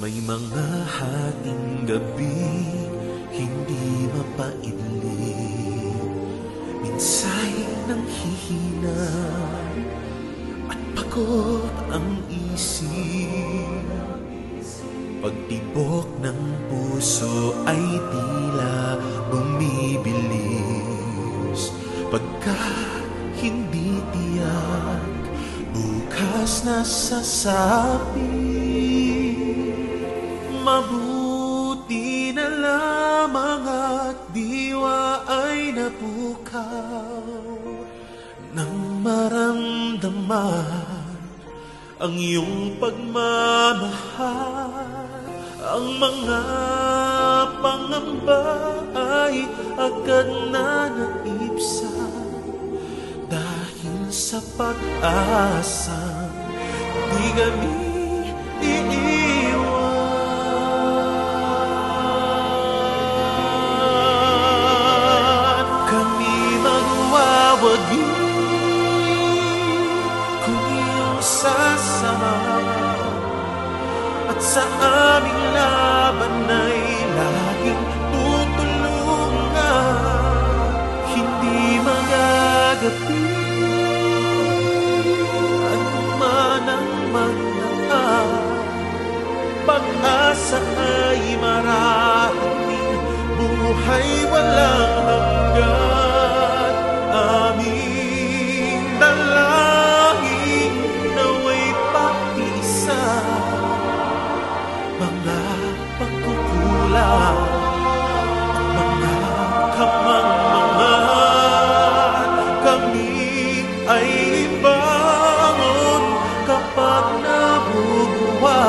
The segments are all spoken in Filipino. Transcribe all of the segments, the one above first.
May mga hating gabi hindi mapaidlip, minsa'y nanghihina at pagod ang isip. Pagtibok ng puso ay tila bumibilis, pagka hindi tiyak bukas na sasabi. Mabuti na lamang at diwa ay napukaw nang maramdaman ang iyong pagmamahal. Ang mga pangamba ay agad na naibsan dahil sa pag-asa di kami iiwan. Wagi kung iyong sasama at sa aming laban ay laging tutulungan. Hindi magagabi ano man ang magdaan, pag-asa ay marahing buhay walang hanggan. Aming dalangin nawa'y pag-isa, mga pagkukulang, mga kamangmangan, kami ay ibangon kapag nabubuwa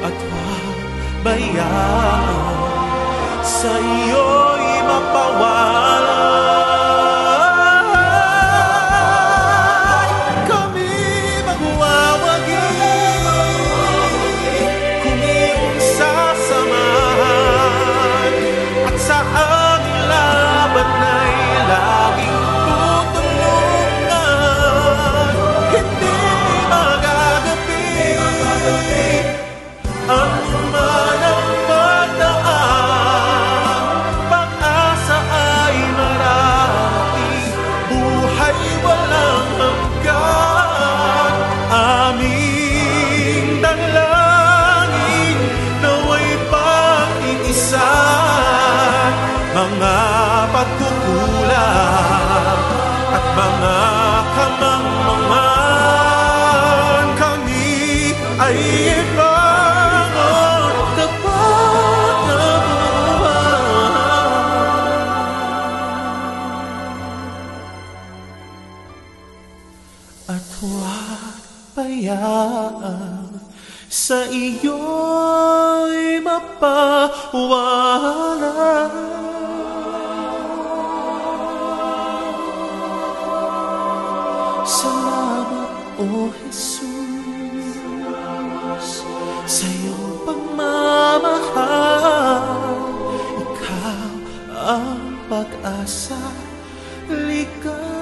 at huwag bayaan sa iyo'y mapawala. Mga pagkukulang at mga kamangmangan, kami ay ibangon kapag nabubuhay. At huwag bayaan sa iyo'y mapawala. Salamat, O Jesus, sa iyong pagmamahal. Ikaw ang pag-asa, likas.